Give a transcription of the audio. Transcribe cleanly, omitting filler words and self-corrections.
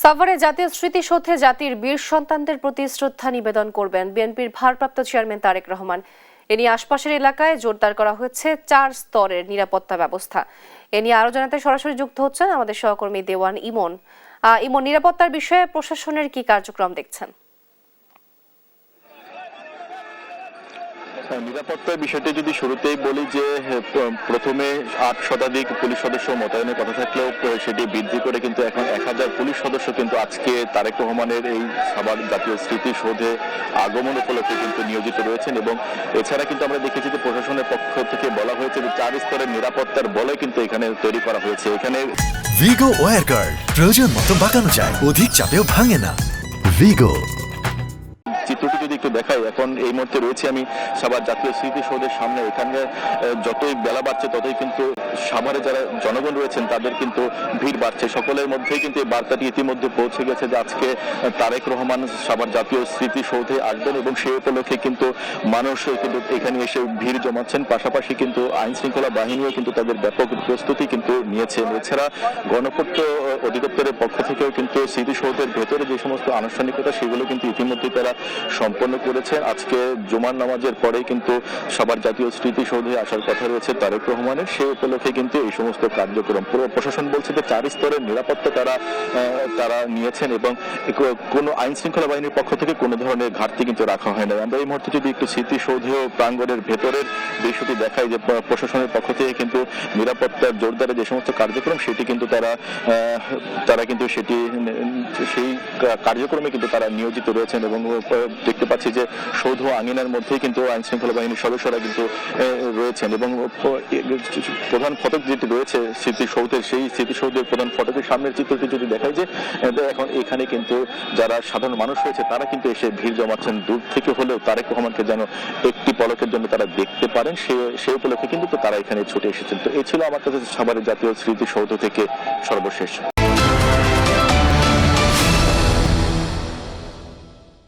সাভারে জাতীয় স্মৃতিসৌধে জাতির বীর সন্তানদের প্রতি শ্রদ্ধা নিবেদন করবেন বিএনপির ভারপ্রাপ্ত চেয়ারম্যান তারেক রহমান। এ নিয়ে আশপাশের এলাকায় জোরদার করা হয়েছে 4 স্তরের নিরাপত্তা ব্যবস্থা। এ নিয়ে আরো জানাতে সরাসরি যুক্ত হচ্ছেন আমাদের সহকর্মী দেওয়ান ইমন। ইমন, নিরাপত্তার বিষয়ে প্রশাসনের কি কার্যক্রম দেখছেন? নিরাপত্তার বিষয়টি যদি শুরুতেই বলি যে প্রথমে 8 শতাধিক পুলিশ সদস্য মোতায়েনের কথা থাকলেও সেটি বৃদ্ধি করে কিন্তু এখন 1000 পুলিশ সদস্য কিন্তু আজকে তারেক রহমানের এই সাভার জাতীয় স্মৃতিসৌধে আগমন উপলক্ষে কিন্তু নিয়োজিত রয়েছেন। এবং এছাড়া কিন্তু আমরা দেখেছি যে প্রশাসনের পক্ষ থেকে বলা হয়েছে যে 4 স্তরের নিরাপত্তার বলয় কিন্তু এখানে তৈরি করা হয়েছে। এখানে ভিগো ওয়্যার গার্ড প্রয়োজন মতো বাঁকানো যায়, অধিক চাপেও ভাঙে না। ভিগো চিত্রটি যদি একটু দেখাই, এখন এই মুহূর্তে রয়েছে আমি সাভার জাতীয় স্মৃতিসৌধের সামনে। এখানে যতই বেলা বাড়ছে ততই কিন্তু সাভারে যারা জনগণ রয়েছেন তাদের কিন্তু ভিড় বাড়ছে। সকলের মধ্যেই কিন্তু এই বার্তাটি ইতিমধ্যে পৌঁছে গেছে যে আজকে তারেক রহমান সাভার জাতীয় স্মৃতিসৌধে আসবেন এবং সেই উপলক্ষে কিন্তু মানুষ কিন্তু এখানে এসে ভিড় জমাচ্ছেন। পাশাপাশি কিন্তু আইন শৃঙ্খলা বাহিনীও কিন্তু তাদের ব্যাপক প্রস্তুতি কিন্তু নিয়েছেন। এছাড়া গণপূর্ত অধিদপ্তরের পক্ষ থেকেও কিন্তু স্মৃতিসৌধের ভেতরে যে সমস্ত আনুষ্ঠানিকতা সেগুলো কিন্তু ইতিমধ্যে তারা সম্পন্ন করেছেন। আজকে জুমার নামাজের পরেই কিন্তু সবার জাতীয় স্মৃতিসৌধে আসার কথা রয়েছে তারেক রহমানের। সেই উপলক্ষে কিন্তু এই সমস্ত কার্যক্রম পুরো প্রশাসন বলছে যে 4 স্তরের নিরাপত্তা তারা নিয়েছেন এবং কোনো আইন শৃঙ্খলা বাহিনীর পক্ষ থেকে কোনো ধরনের ঘাটতি কিন্তু রাখা হয় না। আমরা এই মুহূর্তে যদি একটু স্মৃতিসৌধেও প্রাঙ্গণের ভেতরের দৃশ্যটি দেখাই যে প্রশাসনের পক্ষ থেকে কিন্তু নিরাপত্তার জোরদারে যে সমস্ত কার্যক্রম সেটি কিন্তু তারা কিন্তু সেই কার্যক্রমে কিন্তু তারা নিয়োজিত রয়েছেন। এবং দেখতে পাচ্ছি যে সৌধ আঙিনার মধ্যেই কিন্তু আইন শৃঙ্খলা বাহিনীর সদস্যরা কিন্তু রয়েছেন। এবং প্রধান ফটক যেটি রয়েছে স্মৃতিসৌধের, সেই স্মৃতিসৌধের প্রধান ফটকের সামনের চিত্রটি যদি দেখাই যে এখন এখানে কিন্তু যারা সাধারণ মানুষ রয়েছে তারা কিন্তু এসে ভিড় জমাচ্ছেন। দূর থেকে হলেও তারেক রহমানকে যেন একটি পলকের জন্য তারা দেখতে পারেন সেই উপলক্ষে কিন্তু তারা এখানে ছুটে এসেছেন। তো এই ছিল আমার কাছে সাভারের জাতীয় স্মৃতিসৌধ থেকে সর্বশেষ।